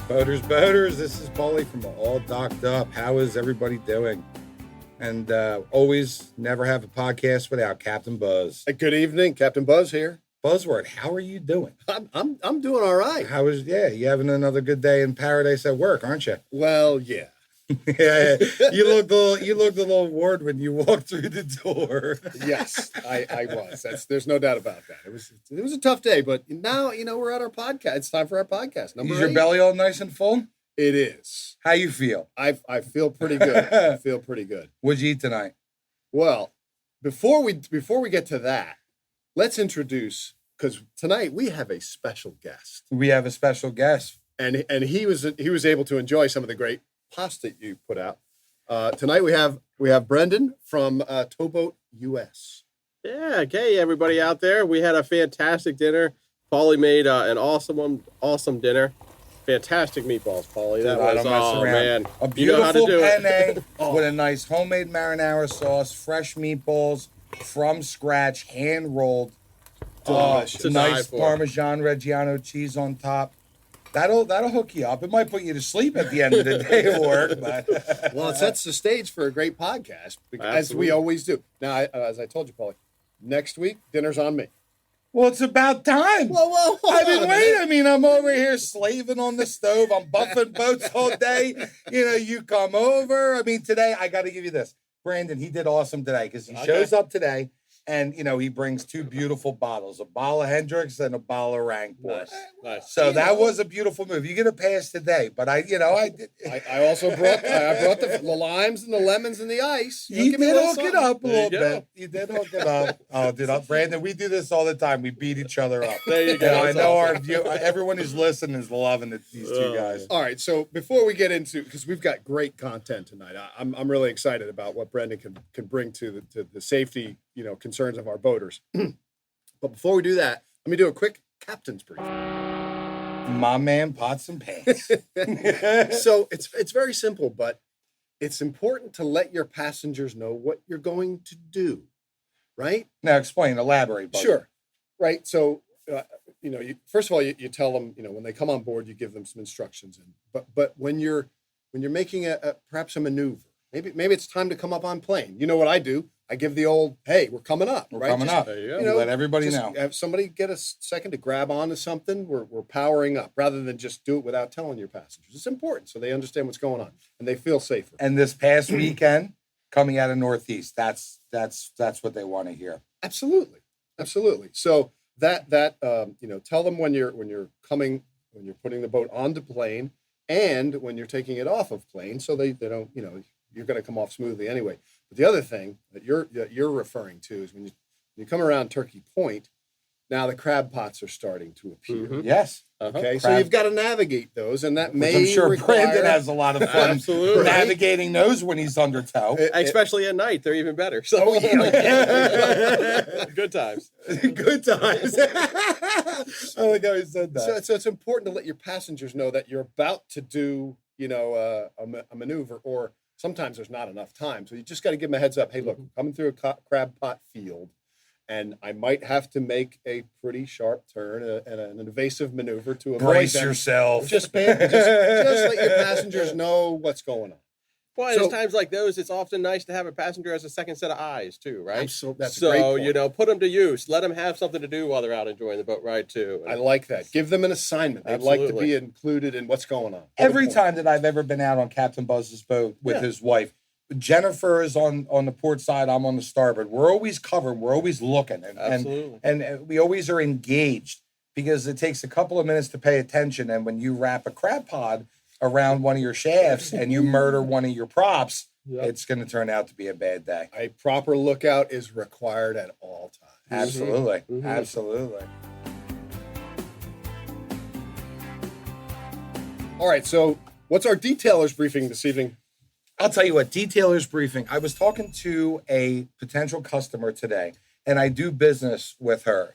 Boaters, this is Pauly from All Docked Up. How is everybody doing? And always never have a podcast without Captain Buzz. Good evening, Captain Buzz here. Buzzword, how are you doing? I'm doing all right. You having another good day in paradise at work, aren't you? Well, yeah. Yeah, you looked a little bored when you walked through the door. Yes, I was. There's no doubt about that. It was a tough day, but now we're at our podcast. It's time for our podcast. Is your belly all nice and full? It is. How you feel? I feel pretty good. I feel pretty good. What'd you eat tonight? Well, before we get to that, let's introduce, because tonight we have a special guest. We have a special guest, and he was able to enjoy some of the great pasta you put out. Tonight we have Brendan from TowBoat US. Yeah, okay, everybody out there. We had a fantastic dinner. Pauly made an awesome dinner. Fantastic meatballs, Pauly. That was, man. A beautiful penne Oh. with a nice homemade marinara sauce, fresh meatballs from scratch, hand rolled. Delicious. Nice Parmesan Reggiano cheese on top. That'll hook you up. It might put you to sleep at the end of the day at work, but well, it sets the stage for a great podcast, as we always do. Now, as I told you, Pauly, next week dinner's on me. well, it's about time. Whoa! I've been waiting. I mean, I'm over here slaving on the stove. I'm buffing boats all day. You come over. I mean, today I got to give you this. Brandon, he did awesome today because he shows up today. And, he brings two beautiful bottles, a bottle of Hendrix and a bottle of Rank. Nice. So that was a beautiful move. You get a pass today, but I did. I also brought the limes and the lemons and the ice. You did hook it up a There you little go. bit. You did hook it up. Oh, dude, Brandon, we do this all the time. We beat each other up. There you go. I That's know awesome. everyone who's listening is loving these two guys. All right, so before we get into, because we've got great content tonight, I'm really excited about what Brendan can bring to the safety concerns of our boaters. But before we do that, let me do a quick captain's brief. My man, pots and pans. So it's very simple, but it's important to let your passengers know what you're going to do, right? Now explain, elaborate. Buddy. Sure. Right. So, first of all, you tell them, when they come on board, you give them some instructions. But when you're making perhaps a maneuver, maybe it's time to come up on plane. You know what I do? I give the old, hey, we're coming up. We're right? coming up. There you go. You let everybody know. Have somebody get a second to grab onto something. We're powering up rather than just do it without telling your passengers. It's important so they understand what's going on and they feel safer. And this past weekend, coming out of Northeast, that's what they want to hear. Absolutely. So that tell them when you're putting the boat onto plane and when you're taking it off of plane, so they don't, you're going to come off smoothly anyway. But the other thing that you're referring to is when you come around Turkey Point, now the crab pots are starting to appear. Mhm. Yes. Okay, so you've got to navigate those, and that may I'm sure require... Brandon has a lot of fun Absolutely. navigating those when he's under tow. Especially at night, they're even better. So Oh, yeah. good times. Good times. I like how he said that. So it's important to let your passengers know that you're about to do, a maneuver, or sometimes there's not enough time. So you just got to give them a heads up. Hey, look, I'm coming through a crab pot field, and I might have to make a pretty sharp turn and an evasive maneuver to avoid Brace them. yourself. Just let your passengers know what's going on. Well, So- there's times like those, it's often nice to have a passenger as a second set of eyes too, right? Absolutely. That's a great So, point. put them to use. Let them have something to do while they're out enjoying the boat ride too. I like that. Give them an assignment. They'd like to Absolutely. be included in what's going on. Every Good point. time that I've ever been out on Captain Buzz's boat with Yeah. his wife, Jennifer is on the port side, I'm on the starboard. We're always covered. We're always looking. Absolutely. And we always are engaged because it takes a couple of minutes to pay attention. And when you wrap a crab pod around one of your shafts and you murder one of your props, Yep. it's going to turn out to be a bad day. A proper lookout is required at all times. Absolutely. Mhm. Absolutely. All right, so what's our detailers briefing this evening? I'll tell you what, detailers briefing. I was talking to a potential customer today, and I do business with her,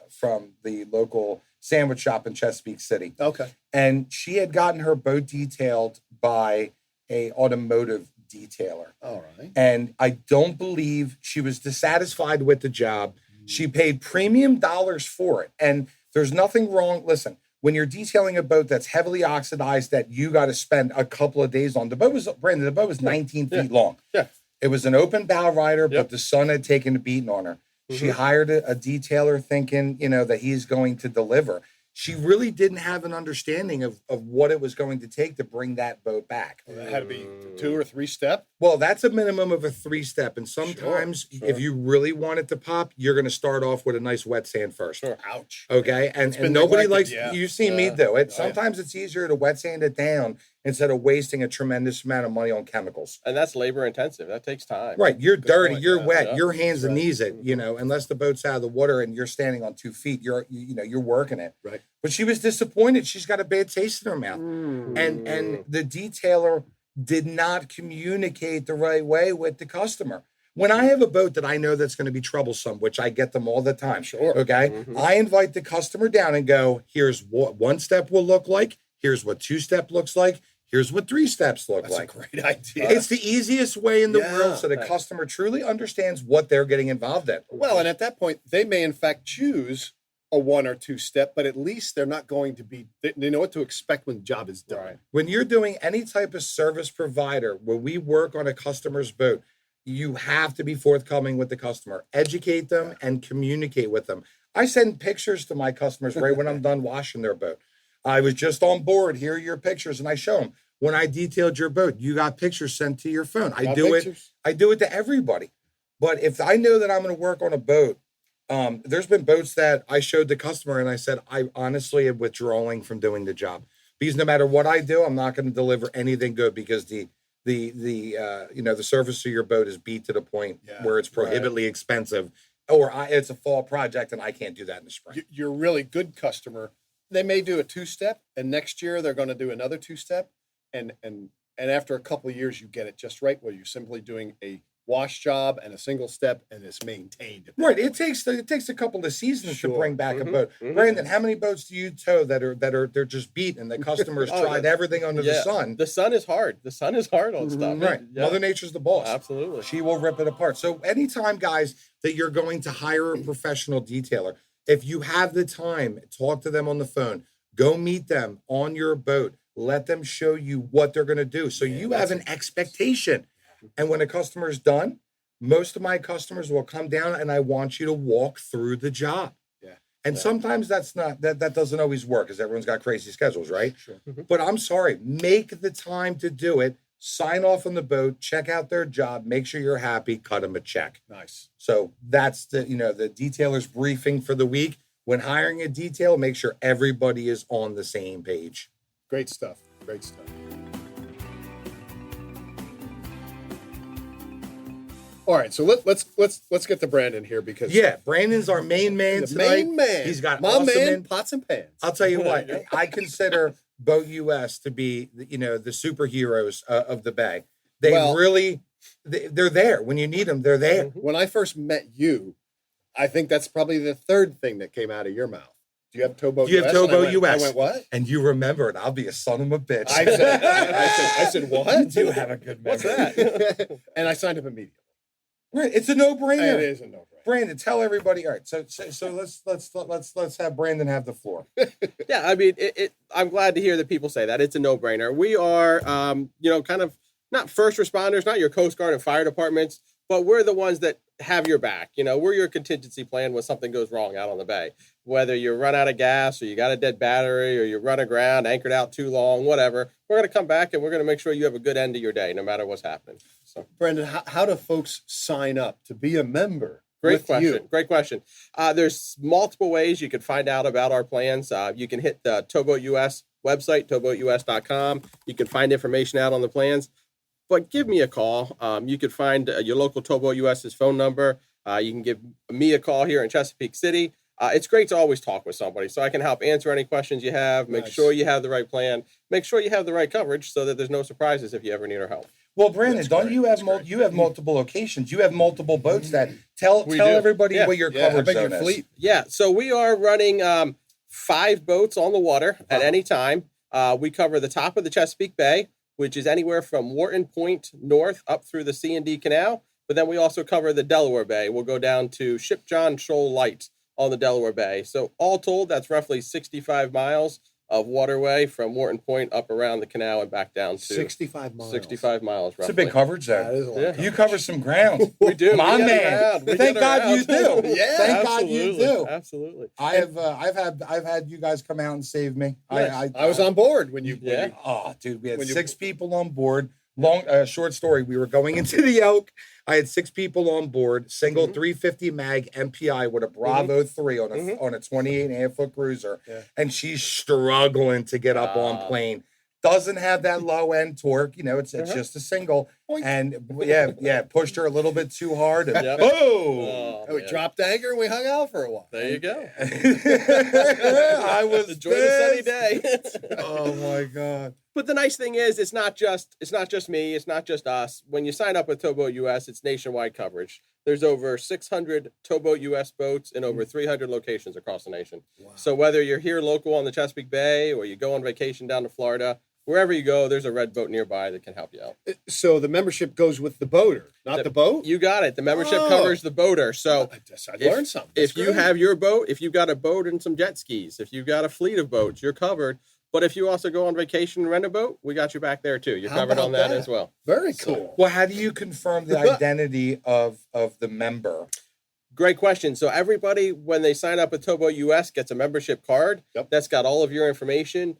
from the local sandwich shop in Chesapeake City. Okay. And she had gotten her boat detailed by a automotive detailer. All right. And I don't believe she was dissatisfied with the job. She paid premium dollars for it. And there's nothing wrong. Listen, when you're detailing a boat that's heavily oxidized that you got to spend a couple of days on. The boat was 19 feet long. Yeah. It was an open bow rider, Yep. but the sun had taken a beating on her. She hired a detailer thinking, that he's going to deliver. She really didn't have an understanding of what it was going to take to bring that boat back. It had to be 2 or 3 step. Well, that's a minimum of a 3-step. And sometimes Sure. if you really want it to pop, you're going to start off with a nice wet sand first. Sure. Ouch. Okay. And been nobody likes, neglected, yeah. you've seen me do it. yeah. Sometimes it's easier to wet sand it down instead of wasting a tremendous amount of money on chemicals. And that's labor intensive. That takes time. Right. You're dirty. point, You're yeah. wet. Yeah. Your hands and Right. knees it, unless the boat's out of the water and you're standing on 2 feet, you're working it. Right. But she was disappointed. She's got a bad taste in her mouth. And the detailer did not communicate the right way with the customer. When I have a boat that I know that's going to be troublesome, which I get them all the time. Sure. Okay. I invite the customer down and go, here's what 1 step will look like. Here's what 2-step looks like. Here's what 3 steps look That's like. a great idea. It's the easiest way in the Yeah. world so the customer truly understands what they're getting involved in. Well, and at that point, they may in fact choose a 1 or 2 step, but at least they're not going to be, they know what to expect when the job is done. Right. When you're doing any type of service provider where we work on a customer's boat, you have to be forthcoming with the customer, educate them and communicate with them. I send pictures to my customers right when I'm done washing their boat. I was just on board. Here are your pictures. And I show them when I detailed your boat, you got pictures sent to your phone. I Got do pictures? it to everybody. But if I know that I'm going to work on a boat, there's been boats that I showed the customer and I said, I honestly am withdrawing from doing the job because no matter what I do, I'm not going to deliver anything good because the service of your boat is beat to the point Yeah, where it's prohibitively expensive or it's a fall project and I can't do that in the spring. You're a really good customer. They may do a 2-step, and next year they're going to do another 2-step, and after a couple of years, you get it just right, where you're simply doing a wash job and a single step, and it's maintained. Right. It takes a couple of seasons to Sure. bring back a boat. Brandon, how many boats do you tow that are they're just beaten? The customers tried everything under the sun. The sun is hard. The sun is hard on stuff. Right. Yeah. Mother Nature's the boss. Absolutely. She will rip it apart. So anytime, guys, that you're going to hire a professional detailer, if you have the time, talk to them on the phone. Go meet them on your boat. Let them show you what they're going to do. So you have an expectation. And when a customer's done, most of my customers will come down and I want you to walk through the job. Yeah. And sometimes that doesn't always work because everyone's got crazy schedules, right? Sure. But I'm sorry, make the time to do it. Sign off on the boat, check out their job, make sure you're happy, cut them a check. Nice. So that's the detailer's briefing for the week. When hiring a detail, make sure everybody is on the same page. Great stuff. Great stuff. All right, so let's get to Brandon here because Brandon's our main man the tonight. main man. He's got my awesome man, pots and pans. I'll tell you what, I consider Boat US to be the superheroes of the Bay. They're there when you need them. They're there. When I first met you, I think that's probably the third thing that came out of your mouth. Do you have TowBoat US? You have TowBoat US. I went, what? And you remember it. I'll be a son of a bitch. I said, what? You do have a good memory. What's that? And I signed up immediately. Right. It's a no-brainer. It is a no-brainer. Brandon, tell everybody. All right. So let's have Brandon have the floor. Yeah, I mean, I'm glad to hear that people say that. It's a no-brainer. We are, kind of not first responders, not your Coast Guard and fire departments, but we're the ones that have your back. We're your contingency plan when something goes wrong out on the bay. Whether you run out of gas or you got a dead battery or you run aground, anchored out too long, whatever, we're going to come back and we're going to make sure you have a good end to your day, no matter what's happening. So, Brandon, how do folks sign up to be a member? Great question. You? Great question. There's multiple ways you can find out about our plans. You can hit the TowBoat US website, towboatus.com. You can find information out on the plans. But give me a call. You could find your local TowBoat US's phone number. You can give me a call here in Chesapeake City. It's great to always talk with somebody so I can help answer any questions you have, make sure you have the right plan, make sure you have the right coverage so that there's no surprises if you ever need our help. Well, Brandon, you have multiple locations? You have multiple boats that tell everybody what your coverage zone is. Fleet. Yeah, so we are running 5 boats on the water at any time. We cover the top of the Chesapeake Bay, which is anywhere from Wharton Point north up through the C&D Canal. But then we also cover the Delaware Bay. We'll go down to Ship John Shoal Light on the Delaware Bay. So all told, that's roughly 65 miles of waterway from Wharton Point up around the canal and back down to 65 miles. 65 miles. It's a roughly. big coverage there. That is a lot. Yeah. of You coverage. cover some ground. We do. My We get man. around. We Thank get God you around. do. Yeah. Thank God you Absolutely. do. Absolutely. I've had you guys come out and save me. Yes. I was on board when you. Yeah. Oh, dude, we had When you- 6 people on board. Short story. We were going into the Elk. I had 6 people on board. Single 350 mag MPI with a Bravo 3 on a 28.5-foot cruiser, and she's struggling to get up on plane. Doesn't have that low end torque. You know, it's just a single. And pushed her a little bit too hard. And, Yep. oh, We dropped anchor and we hung out for a while. There you go. I was Enjoy the sunny pissed. day. Oh my God. But the nice thing is, it's not just me, it's not just us. When you sign up with TowBoat US, it's nationwide coverage. There's over 600 TowBoat US boats in over 300 locations across the nation. Wow. So whether you're here local on the Chesapeake Bay or you go on vacation down to Florida, wherever you go, there's a red boat nearby that can help you out. So the membership goes with the boater, not the boat? You got it. The membership covers the boater. So I learned something. If you have your boat, if you've got a boat and some jet skis, if you've got a fleet of boats, you're covered. But if you also go on vacation and rent a boat, we got you back there too. You're covered on that as well. Very cool. Well, how do you confirm the identity of the member? Great question. So everybody, when they sign up with TowBoat US, gets a membership card that's got all of your information.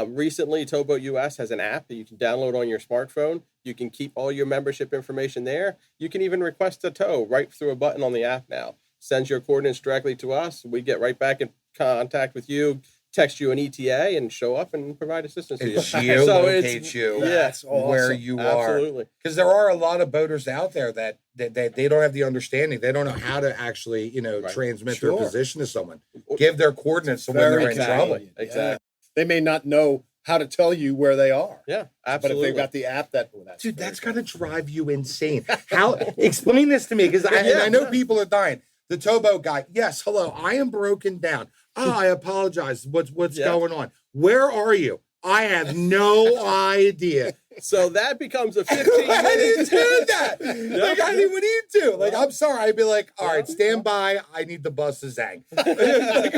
Recently, TowBoat US has an app that you can download on your smartphone. You can keep all your membership information there. You can even request a tow right through a button on the app now. Sends your coordinates directly to us. We get right back in contact with you, text you an ETA, and show up and provide assistance to you. Geolocates you That's awesome. where you are. Absolutely. Because there are a lot of boaters out there that they don't have the understanding. They don't know how to actually, transmit their position to someone. Give their coordinates so when they're in trouble. Exactly. They may not know how to tell you where they are. Yeah, But absolutely. if they've got the app, Dude, that's got to drive you insane. How? Explain this to me, because I know people are dying. The towboat guy. Yes, hello. I am broken down. Oh, I apologize. What's going on? Where are you? I have no idea. So that becomes a 15-minute. I didn't do that. Like, I didn't need to. Like, I'm sorry. I'd be like, all right, stand by. I need the bus to zang. Like,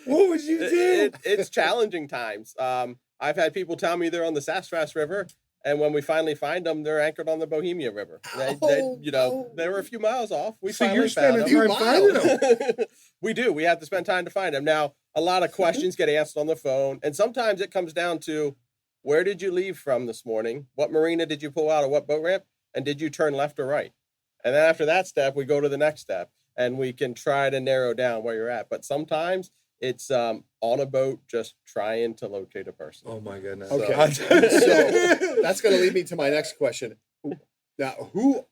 what would you do? It's challenging times. I've had people tell me they're on the Sassafras River, and when we finally find them, they're anchored on the Bohemia River. They were a few miles off. We So finally you're found spending them. time finding them. We do. We have to spend time to find them. Now, a lot of questions get answered on the phone, and sometimes it comes down to, where did you leave from this morning? What marina did you pull out of what boat ramp? And did you turn left or right? And then after that step, we go to the next step, and we can try to narrow down where you're at. But sometimes it's on a boat just trying to locate a person. Oh, my goodness. Okay. So that's going to lead me to my next question. Now, who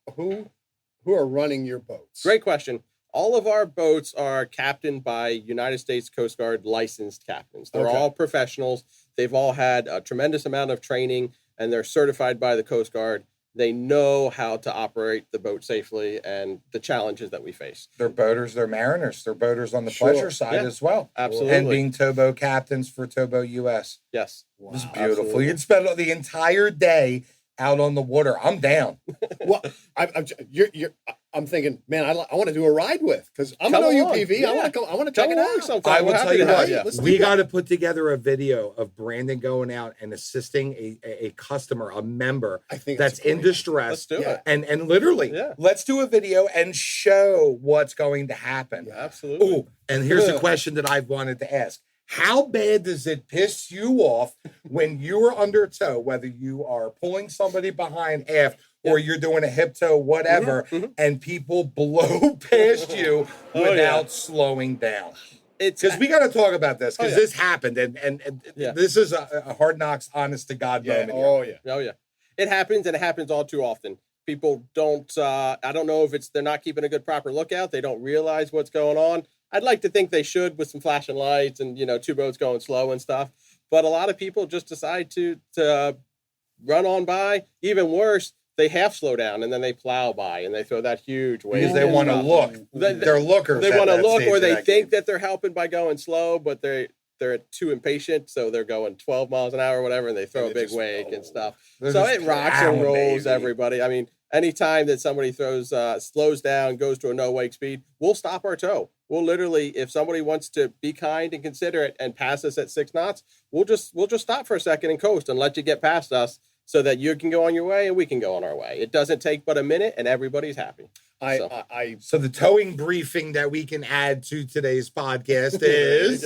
are running your boats? Great question. All of our boats are captained by United States Coast Guard licensed captains. They're all professionals. They've all had a tremendous amount of training, and they're certified by the Coast Guard. They know how to operate the boat safely and the challenges that we face. They're boaters, they're mariners, they're boaters on the pleasure side as well. Absolutely. And being towboat captains for TowBoat US. Yes. Wow, it's beautiful. Absolutely. You'd spend the entire day out on the water. I'm down. Well, I'm thinking, man, I want to do a ride with, because I'm an Come on. OUPV. Yeah. I want to check it out. Sometime. I will We're tell happy you to have what, Let's do we that. got to put together a video of Brandon going out and assisting a customer, a member I think that's in distress. Let's do it. And literally, let's do a video and show what's going to happen. Absolutely. Oh, and here's a question that I've wanted to ask. How bad does it piss you off when you are under tow, whether you are pulling somebody behind aft or you're doing a hip tow, whatever, and people blow past you without slowing down? Because we got to talk about this, because this happened, and this is a hard knocks, honest to God moment. Oh, yeah. Oh, yeah. It happens, and it happens all too often. People don't, I don't know if they're not keeping a good proper lookout. They don't realize what's going on. I'd like to think they should, with some flashing lights and, two boats going slow and stuff. But a lot of people just decide to run on by. Even worse, they half slow down and then they plow by and they throw that huge wave. Because they want to look. They're lookers. They want to look, or they think game. that they're helping by going slow, but they're too impatient, so they're going 12 miles an hour or whatever, and they throw a big wake and stuff. So it rocks and rolls everybody. I mean, anytime that somebody slows down, goes to a no wake speed, we'll stop our tow. We'll literally, if somebody wants to be kind and considerate and pass us at 6 knots, we'll just stop for a second and coast and let you get past us so that you can go on your way and we can go on our way. It doesn't take but a minute and everybody's happy. So the towing briefing that we can add to today's podcast is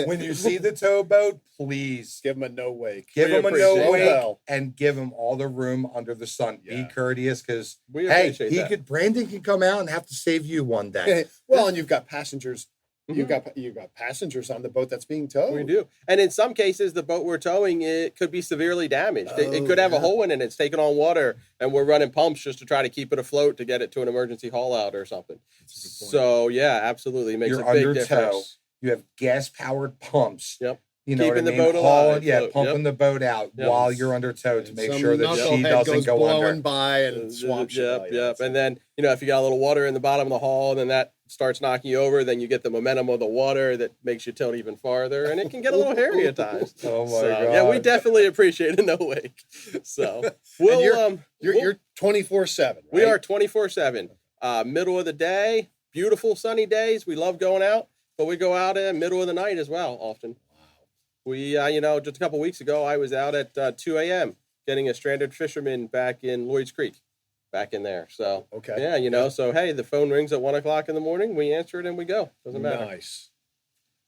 when you see the towboat, please give them a no wake. Give them a no wake well. and give them all the room under the sun. Yeah. Be courteous because Brandon can come out and have to save you one day. Well, and you've got passengers. You've got passengers on the boat that's being towed. We do. And in some cases, the boat we're towing, it could be severely damaged. It could have a hole in it. It's taken on water, and we're running pumps just to try to keep it afloat to get it to an emergency haul out or something. So, yeah, absolutely. It makes a big difference. You have gas-powered pumps. Yep. You know keeping what I the mean? boat alive. Pumping the boat out while you're under tow to make sure that she knucklehead doesn't goes go blowing under. by and swamps you. Yep. And then, if you got a little water in the bottom of the hull, and then that starts knocking you over, then you get the momentum of the water that makes you tilt even farther, and it can get a little hairy at times. Oh, my God. Yeah, we definitely appreciate a no wake. So, you're 24/7, right? We are 24/7. Middle of the day, beautiful sunny days. We love going out, but we go out in middle of the night as well often. We, just a couple weeks ago, I was out at 2 a.m. getting a stranded fisherman back in Lloyd's Creek, back in there. So, so, hey, the phone rings at 1 o'clock in the morning. We answer it and we go. Doesn't matter. Nice.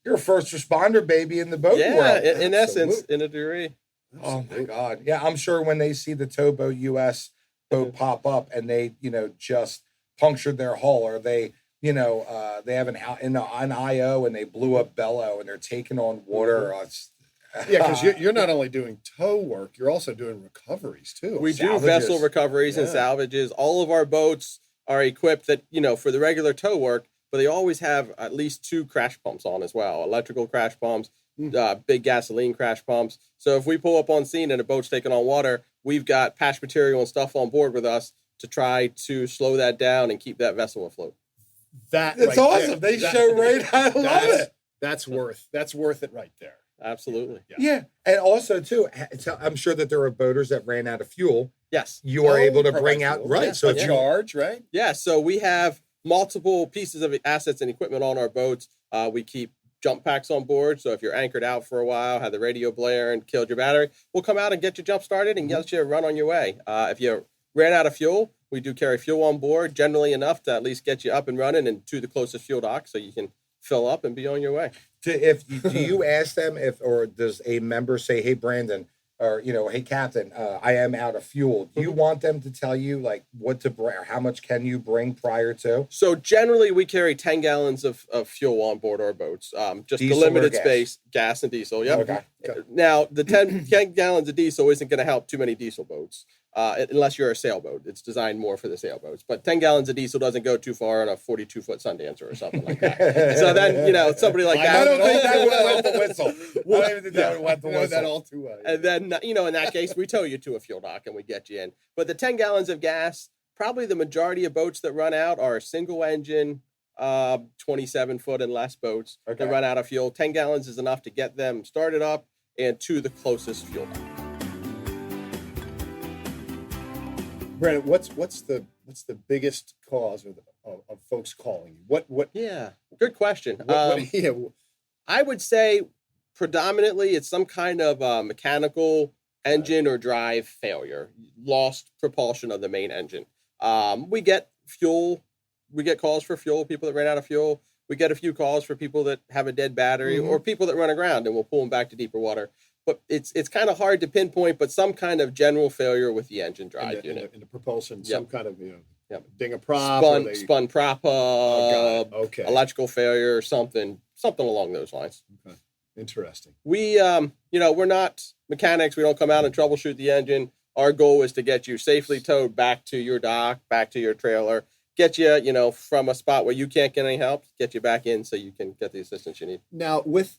You're a first responder, baby, in the boat world. Yeah, in essence, in a degree. Oh, my God. Yeah, I'm sure when they see the TowBoat US boat pop up and they, just punctured their hull or they, they have an IO and they blew up bellow and they're taking on water. Because you're not only doing tow work, you're also doing recoveries too. We do vessel recoveries and salvages. All of our boats are equipped that, for the regular tow work, but they always have at least 2 crash pumps on as well. Electrical crash pumps, big gasoline crash pumps. So if we pull up on scene and a boat's taking on water, we've got patch material and stuff on board with us to try to slow that down and keep that vessel afloat. That's awesome. They show right. I love it. That's worth it right there. Absolutely. Yeah. And also too, I'm sure that there are boaters that ran out of fuel. Yes. You are able to bring out fuel. right. Yeah. So charge, right? Yeah. So we have multiple pieces of assets and equipment on our boats. We keep jump packs on board. So if you're anchored out for a while, had the radio blare and killed your battery, we'll come out and get you jump started and get you run on your way. If you ran out of fuel, we do carry fuel on board, generally enough to at least get you up and running and to the closest fuel dock so you can fill up and be on your way. Do you ask them or does a member say, hey, Brandon, or, hey, Captain, I am out of fuel. Do you want them to tell you like what to bring or how much can you bring prior to? So generally we carry 10 gallons of fuel on board our boats, just diesel the limited gas? Space, gas and diesel. Yep. Okay. Now the 10 gallons of diesel isn't going to help too many diesel boats. Unless you're a sailboat. It's designed more for the sailboats. But 10 gallons of diesel doesn't go too far on a 42-foot Sundancer or something like that. So then, somebody like that. I don't think that would wet the whistle. I don't even think that would wet the whistle. That all too well. And then, in that case, we tow you to a fuel dock and we get you in. But the 10 gallons of gas, probably the majority of boats that run out are single engine, 27-foot and less boats that run out of fuel. 10 gallons is enough to get them started up and to the closest fuel dock. Brandon, what's the biggest cause of folks calling you? What? Yeah, good question. I I would say predominantly it's some kind of mechanical engine or drive failure, lost propulsion of the main engine. We get fuel. We get calls for fuel, people that ran out of fuel. We get a few calls for people that have a dead battery or people that run aground, and we'll pull them back to deeper water. But it's kind of hard to pinpoint, but some kind of general failure with the engine drive unit. In the propulsion, some kind of, ding a prop. Spun prop up, electrical failure, something along those lines. Okay. Interesting. We, we're not mechanics. We don't come out and troubleshoot the engine. Our goal is to get you safely towed back to your dock, back to your trailer, get you, from a spot where you can't get any help, get you back in so you can get the assistance you need. Now, with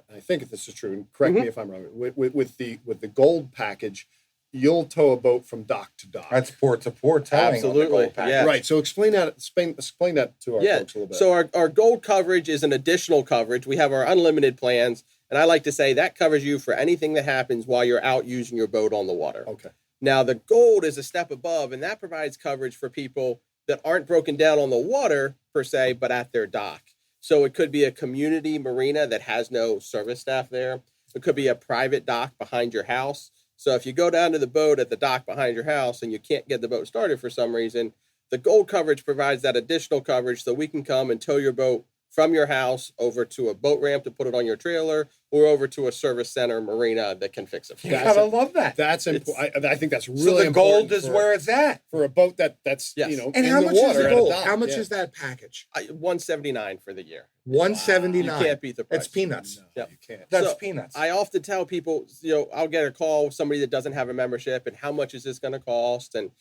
I think if this is true, and correct me if I'm wrong, with the gold package, you'll tow a boat from dock to dock. That's port to port towing. Absolutely, yeah. Right. So explain that to our folks a little bit. So our gold coverage is an additional coverage. We have our unlimited plans, and I like to say that covers you for anything that happens while you're out using your boat on the water. Okay. Now, the gold is a step above, and that provides coverage for people that aren't broken down on the water per se, but at their dock. So it could be a community marina that has no service staff there. It could be a private dock behind your house. So if you go down to the boat at the dock behind your house and you can't get the boat started for some reason, the gold coverage provides that additional coverage so we can come and tow your boat from your house over to a boat ramp to put it on your trailer, or over to a service center marina that can fix it for You you. gotta love that. That's important. I think that's really So the gold important is where it's at. for a boat that's Yes. you know And in how the much water is the at a gold? dock. How much Yeah. is that package? $179 for the year. You $179. can't beat the price. It's peanuts. No, Yep. you can't. That's So, peanuts. I often tell people, I'll get a call with somebody that doesn't have a membership, and how much is this going to cost? And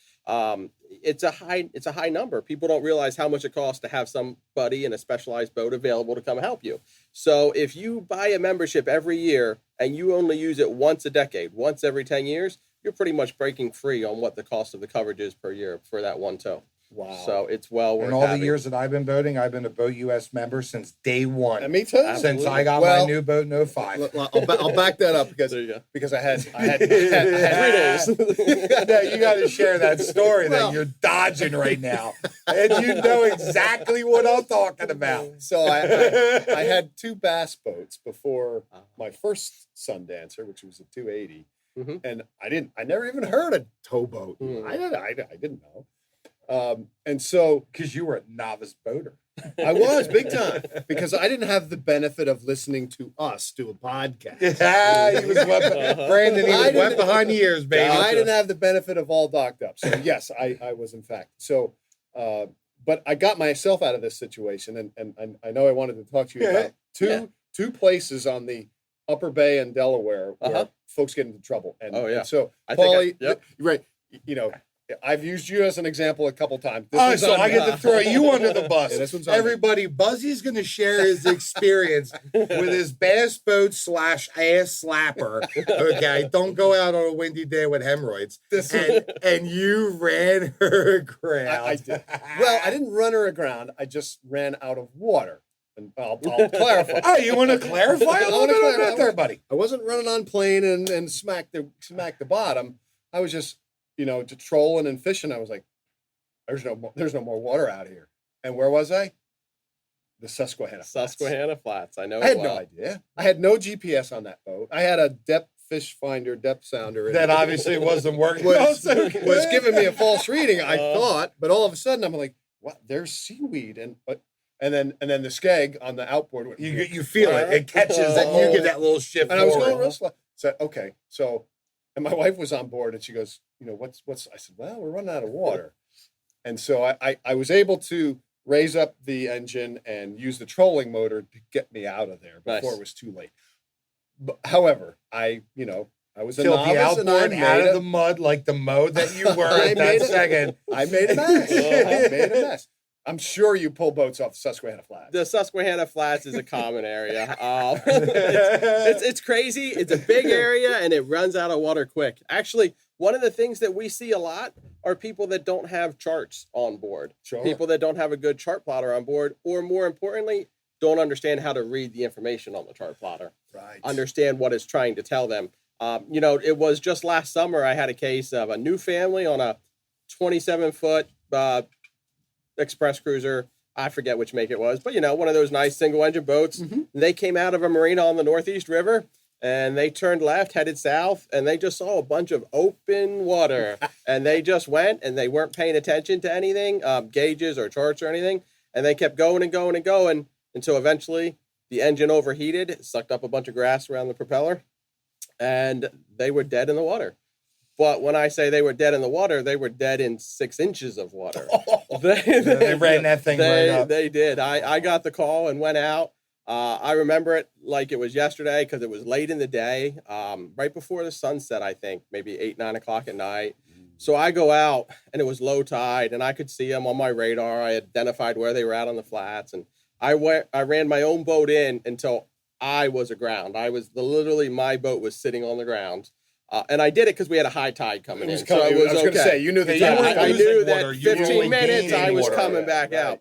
it's a high number. People don't realize how much it costs to have somebody in a specialized boat available to come help you. So if you buy a membership every year and you only use it once a decade, once every 10 years, you're pretty much breaking free on what the cost of the coverage is per year for that one tow. Wow. So it's well worth In all the having. years that I've been boating, I've been a Boat US member since day one. And me too. Since I got Well, my new boat in 05. I'll back that up because There you go. I had 3 days. No, you got to share that story Well- that you're dodging right now, and you know exactly what I'm talking about. So I had 2 bass boats before my first Sundancer, which was a 280, Mhm. and I never even heard of towboat. Mm. I didn't know, and so Because you were a novice boater. I was big time because I didn't have the benefit of listening to us do a podcast. Yeah, he was wet, Brandon. He I was wet didn't- behind the ears, baby. I didn't have the benefit of all docked up. So yes, I was in fact. So, but I got myself out of this situation, and I know I wanted to talk to you about two places on the Upper Bay in Delaware where folks get into trouble. And, Oh, yeah. and so, I think Pauly, yep. right? You know, I've used you as an example a couple times. This Oh, one's so on I me. get to throw you under the bus. Yeah, this one's on me. Everybody, Buzzy's going to share his experience with his bass boat / ass slapper. Okay, don't go out on a windy day with hemorrhoids. And you ran her aground. I did. Well, I didn't run her aground. I just ran out of water. And I'll clarify. Oh, you want to clarify a little bit on that there, buddy? I wasn't running on plane and smack the bottom. I was just, to trolling and fishing. I was like, there's no more water out here. And where was I? The Susquehanna Flats. Susquehanna Flats. I know I had it well. no idea. I had no GPS on that boat. I had a depth fish finder, depth sounder. That obviously wasn't working. was was giving me a false reading, I thought. But all of a sudden, I'm like, what? There's seaweed. And then the skeg on the outboard went, You feel it. It catches and you get that little shift. and I was forward. going real slow. So okay, and my wife was on board, and she goes, what's? I said, well, we're running out of water, and so I was able to raise up the engine and use the trolling motor to get me out of there before Nice. it was too late. But, however, I was a Tilt the novice, and I outboard out made of the mud like the mode that you were I at made that it. second. I made a mess. I made a mess. I'm sure you pull boats off the Susquehanna Flats. The Susquehanna Flats is a common area. It's crazy. It's a big area and it runs out of water quick. Actually, one of the things that we see a lot are people that don't have charts on board. Sure. People that don't have a good chart plotter on board, or more importantly, don't understand how to read the information on the chart plotter. Right. Understand what it's trying to tell them. It was just last summer I had a case of a new family on a 27-foot express cruiser. I forget which make it was, but one of those nice single engine boats. Mm-hmm. They came out of a marina on the Northeast River and they turned left, headed south, and they just saw a bunch of open water. And they just went and they weren't paying attention to anything, gauges or charts or anything. And they kept going and going and going until eventually the engine overheated, it sucked up a bunch of grass around the propeller, and they were dead in the water. But when I say they were dead in the water, they were dead in 6 inches of water. They ran that thing right up. They did. I got the call and went out. I remember it like it was yesterday because it was late in the day, right before the sunset, I think, maybe 8, 9 o'clock at night. So I go out and it was low tide and I could see them on my radar. I identified where they were at on the flats, and I ran my own boat in until I was aground. Literally my boat was sitting on the ground. And I did it because we had a high tide coming in. So it was I was going to okay. say, you knew the Yeah, tide. I losing knew water. that You were 15 only minutes I gaining was water. coming back Right.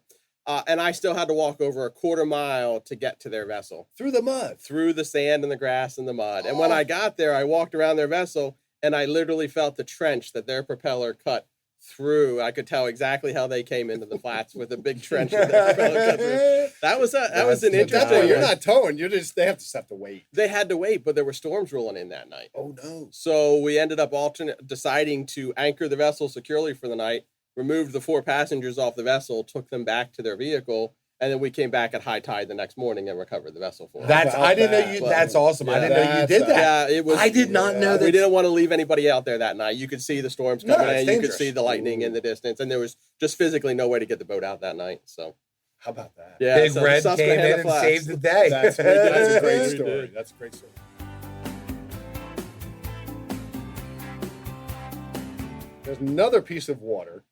out. And I still had to walk over a quarter mile to get to their vessel Through the mud. through the sand and the grass and the mud. And when I got there, I walked around their vessel and I literally felt the trench that their propeller cut through. I could tell exactly how they came into the flats with a big trench that their propeller cut through. That was an interesting. You're not towing. They just have to wait. They had to wait, but there were storms rolling in that night. Oh no! So we ended up deciding to anchor the vessel securely for the night, removed the 4 passengers off the vessel, took them back to their vehicle, and then we came back at high tide the next morning and recovered the vessel for them. I didn't know you. That's awesome. I didn't know you did that. Yeah, it was. I did not know that. We didn't want to leave anybody out there that night. You could see the storms coming in. You dangerous. could see the lightning in the distance, and there was just physically no way to get the boat out that night. So, how about that? Yeah, Big Red came in and saved the day. That's a great story. That's a great story. There's another piece of water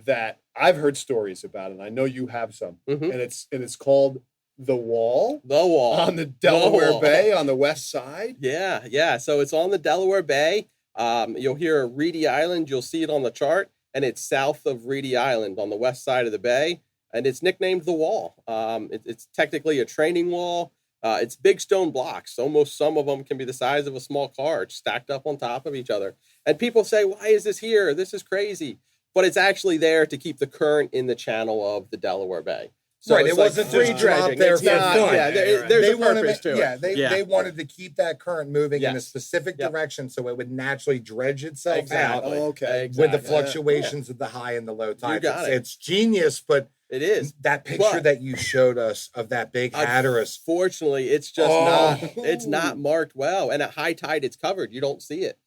that I've heard stories about, and I know you have some, and it's called the Wall. The Wall on the Delaware Bay on the west side. Yeah. So it's on the Delaware Bay. You'll hear Reedy Island. You'll see it on the chart, and it's south of Reedy Island on the west side of the bay, and it's nicknamed the Wall. It's technically a training wall. It's big stone blocks. Almost some of them can be the size of a small car, stacked up on top of each other. And people say, "Why is this here? This is crazy." But it's actually there to keep the current in the channel of the Delaware Bay. So right, it wasn't free dredging there for fun. Yeah, there's a purpose to it. They wanted to keep that current moving in a specific direction so it would naturally dredge itself out. Oh, okay. With the fluctuations of the high and the low tide. It's genius, but it is. That picture that you showed us of that big Hatteras. Fortunately, it's just not marked well. And at high tide, it's covered. You don't see it.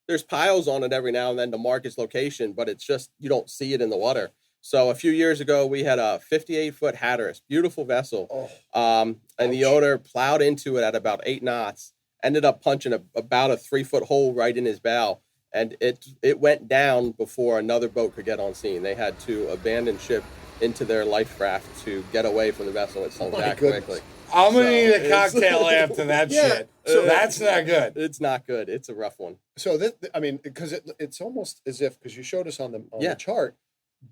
There's piles on it every now and then to mark its location, but it's just, you don't see it in the water. So a few years ago, we had a 58-foot Hatteras, beautiful vessel. And the owner plowed into it at about 8 knots, ended up punching about a 3-foot hole right in his bow. And it went down before another boat could get on scene. They had to abandon ship into their life raft to get away from the vessel. It sunk back quickly. I'm going to need a cocktail after that shit. So that's not good. It's not good. It's a rough one. So because it's almost as if, because you showed us on the chart,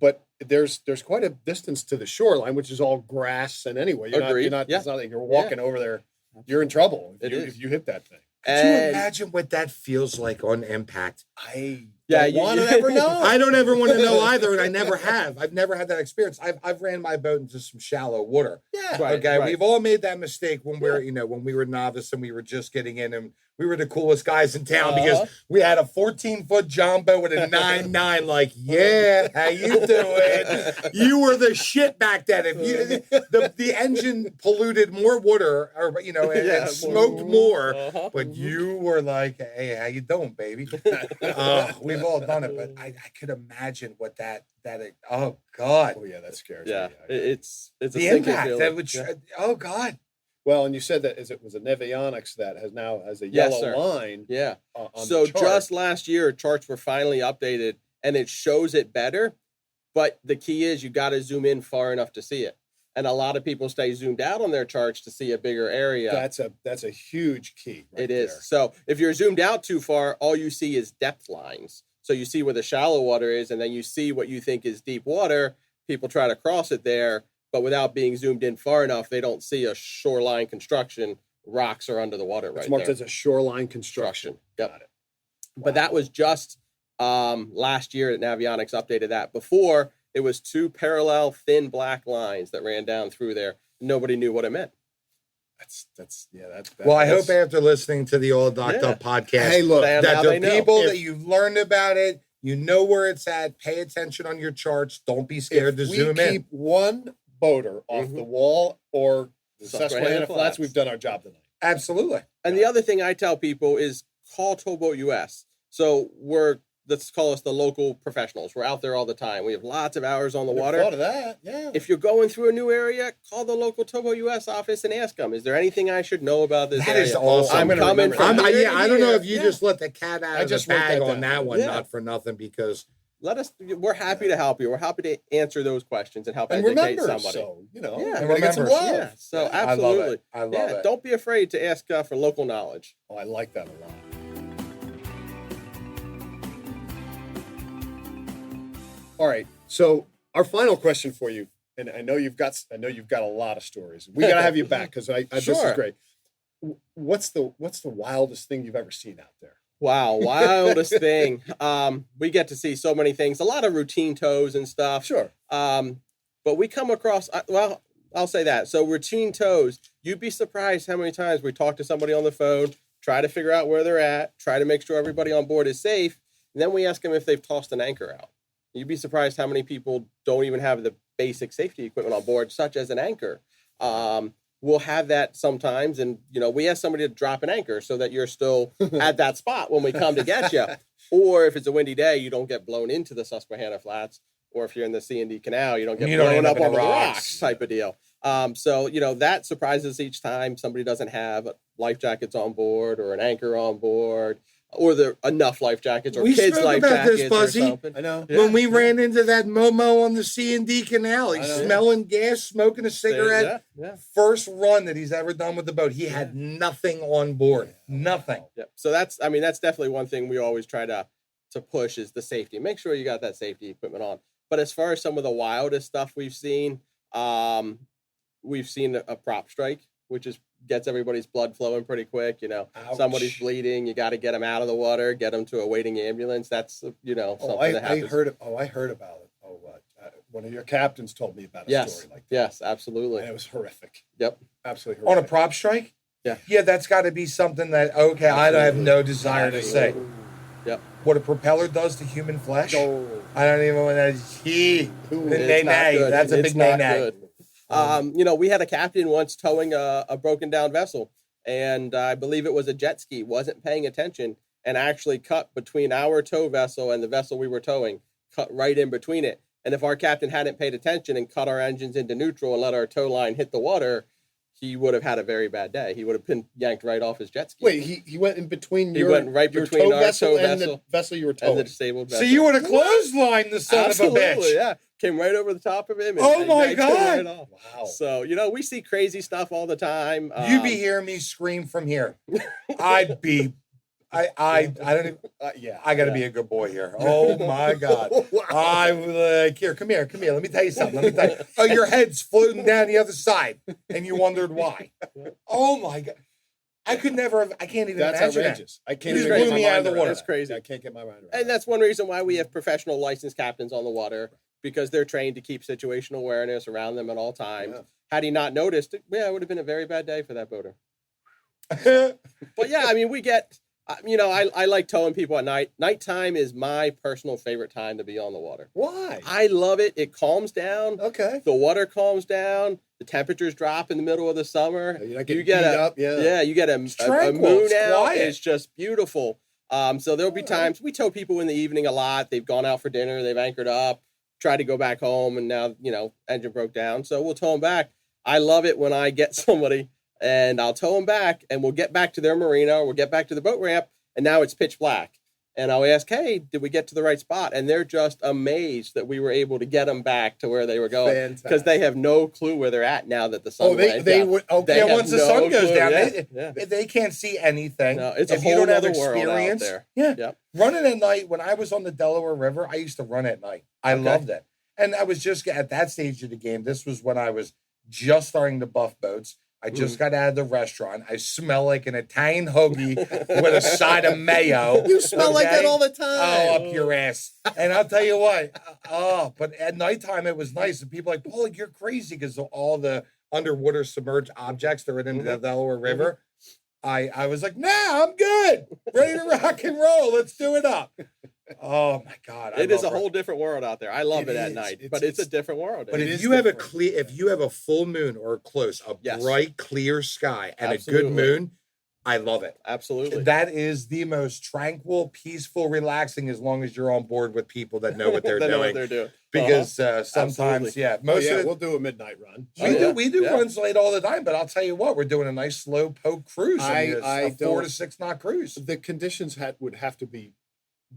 but there's quite a distance to the shoreline, which is all grass. And anyway, you're not it's not like you're walking over there. You're in trouble if you hit that thing. Could you imagine what that feels like on impact? I don't want to ever know. I don't ever want to know either, and I never have. I've never had that experience. I've ran my boat into some shallow water. Yeah. Right. We've all made that mistake when when we were novice and we were just getting in, and we were the coolest guys in town because we had a 14-foot John boat with a 9.9. Like, yeah, how you doing? You were the shit back then. If the engine polluted more water, and smoked more, but you were like, hey, how you doing, baby? We've all done it, but I could imagine what that. Oh God. Oh yeah, that scares me. Yeah, it's the impact that would. Oh God. Well, and you said that it was a Navionics that has a yellow line. Yeah. On so the chart. Just last year, charts were finally updated, and it shows it better. But the key is you got to zoom in far enough to see it. And a lot of people stay zoomed out on their charts to see a bigger area. That's a huge key. It is. So if you're zoomed out too far, all you see is depth lines. So you see where the shallow water is, and then you see what you think is deep water. People try to cross it there, but without being zoomed in far enough, they don't see a shoreline construction. Rocks are under the water right there. It's marked there. as a shoreline construction. Yep. Got it. Wow. But that was just last year that Navionics updated that. Before, it was 2 parallel thin black lines that ran down through there. Nobody knew what it meant. Well, I hope after listening to the Old Docked Up podcast, hey, look, that the people that you've learned about it, you know where it's at. Pay attention on your charts. Don't be scared to zoom in. If we keep one boater off the Wall or the Susquehanna Flats, we've done our job tonight. Absolutely. And the other thing I tell people is call TowBoat US. So let's call us the local professionals. We're out there all the time. We have lots of hours on the water. Thought of that, yeah. If you're going through a new area, call the local TowBoat US office and ask them, is there anything I should know about this area? That is awesome. I'm coming from I don't know if you just let the cat out of the bag on that one, Yeah. not for nothing, because we're happy to help you. We're happy to answer those questions and help educate somebody. So, remember. Get some love. Yeah, so absolutely. I love it. Don't be afraid to ask for local knowledge. Oh, I like that a lot. All right. So our final question for you, and I know you've got a lot of stories. We got to have you back because this is great. What's the wildest thing you've ever seen out there? Wow, wildest thing. We get to see so many things, a lot of routine tows and stuff. Sure. But we come across, well, I'll say that. So routine tows, you'd be surprised how many times we talk to somebody on the phone, try to figure out where they're at, try to make sure everybody on board is safe. And then we ask them if they've tossed an anchor out. You'd be surprised how many people don't even have the basic safety equipment on board, such as an anchor. We'll have that sometimes. And, we ask somebody to drop an anchor so that you're still at that spot when we come to get you. Or if it's a windy day, you don't get blown into the Susquehanna Flats. Or if you're in the C&D Canal, you don't get blown up onto the rocks type of deal. So, that surprises each time somebody doesn't have life jackets on board or an anchor on board. Or enough life jackets or kids' life jackets or something. I know. When we ran into that Momo on the C&D Canal, he's smelling gas, smoking a cigarette. First run that he's ever done with the boat. He had nothing on board. Nothing. Yeah. So that's definitely one thing we always try to push is the safety. Make sure you got that safety equipment on. But as far as some of the wildest stuff we've seen a prop strike, which gets everybody's blood flowing pretty quick. Somebody's bleeding. You got to get them out of the water, get them to a waiting ambulance. That's, something that happens. I heard about it. One of your captains told me about a story like that. Yes, absolutely. And it was horrific. Yep. Absolutely horrific. On a prop strike? Yeah. Yeah, that's got to be something that, I have no desire to say. Yep. What a propeller does to human flesh? No. I don't even want to. That's a big nay-nay. We had a captain once towing a broken down vessel, and I believe it was a jet ski, wasn't paying attention and actually cut between our tow vessel and the vessel we were towing, cut right in between it. And if our captain hadn't paid attention and cut our engines into neutral and let our tow line hit the water, he would have had a very bad day. He would have been yanked right off his jet ski. Wait, he went in between your tow vessel and the vessel you were towing. And the disabled vessel. So you would have clotheslined the son of a bitch. Yeah. Came right over the top of him. And oh my God. Right off. Wow. So, we see crazy stuff all the time. You be hearing me scream from here. I don't even, I got to be a good boy here. Oh my God. Wow. Here, come here. Let me tell you something. Oh, your head's floating down the other side and you wondered why. Oh my God. I can't even that's imagine outrageous. that. I can't even blew me out of the water. That's crazy. I can't get my mind around. And that's one reason why we have professional licensed captains on the water, because they're trained to keep situational awareness around them at all times. Yeah. Had he not noticed, it would have been a very bad day for that boater. But yeah, we get, I like towing people at night. Nighttime is my personal favorite time to be on the water. Why? I love it. It calms down. Okay. The water calms down. The temperatures drop in the middle of the summer. You get up. Yeah. You get a moon out. It's just beautiful. So there'll be times we tow people in the evening a lot. They've gone out for dinner. They've anchored up, tried to go back home, and now, engine broke down. So we'll tow them back. I love it when I get somebody and I'll tow them back and we'll get back to their marina or we'll get back to the boat ramp and now it's pitch black. And I'll ask, hey, did we get to the right spot? And they're just amazed that we were able to get them back to where they were going. Because they have no clue where they're at now that the sun went down. Once the sun goes down, they can't see anything. No, it's a whole other world out there. Yeah. Yep. Running at night, when I was on the Delaware River, I used to run at night. I loved it. And I was just at that stage of the game. This was when I was just starting to buff boats. I just got out of the restaurant. I smell like an Italian hoagie with a side of mayo. You smell like that all the time. Oh, up your ass. And I'll tell you what. But at nighttime, it was nice. And people are like, Pauly, you're crazy because of all the underwater submerged objects that were in the Delaware River. I was like, nah, I'm good. Ready to rock and roll. Let's do it up. Oh my God. It is a whole different world out there. I love it at night, but it's a different world. But if you have if you have a full moon or close, bright, clear sky and a good moon, I love it. Absolutely. That is the most tranquil, peaceful, relaxing, as long as you're on board with people that know what they're doing. Know what they're doing. Because sometimes, we'll do a midnight run. We do runs late all the time, but I'll tell you what, we're doing a nice slow poke cruise. A 4 to 6 knot cruise. The conditions would have to be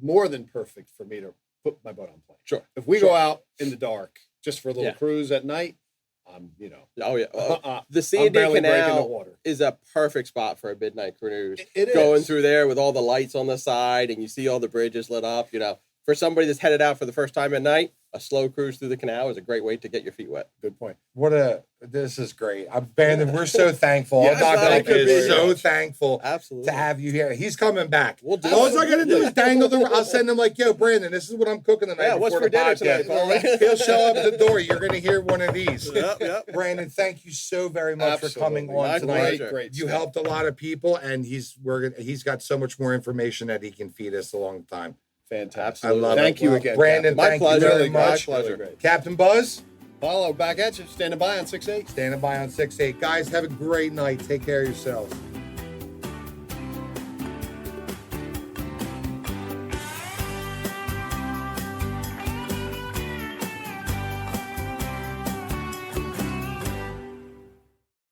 more than perfect for me to put my boat on plane. Sure. If we go out in the dark just for a little cruise at night, Oh yeah. The C&D Canal is a perfect spot for a midnight cruise. It going is. through there with all the lights on the side and you see all the bridges lit up, for somebody that's headed out for the first time at night, a slow cruise through the canal is a great way to get your feet wet. Good point. This is great. Brandon, we're so thankful. Yes, Our thank doctor you is very so much. thankful Absolutely. to have you here. He's coming back. We'll do All it. I gotta do is dangle the. I'll send him like, yo, Brandon, this is what I'm cooking tonight. Yeah, what's before for the dinner podcast. tonight, Pauly? He'll show up at the door. You're gonna hear one of these. Yep. Brandon, thank you so very much for coming Absolutely. on My tonight. pleasure. Great You stuff. helped a lot of people, and he's got so much more information that he can feed us a long time. Fantastic. Absolutely. I love Thank it. you Well, again, Brandon. Captain. My Thank pleasure. you very Really My much. pleasure. Really great. Captain Buzz, Follow back at you. Standing by on 6-8. standing by on 6-8. Guys, have a great night. Take care of yourselves.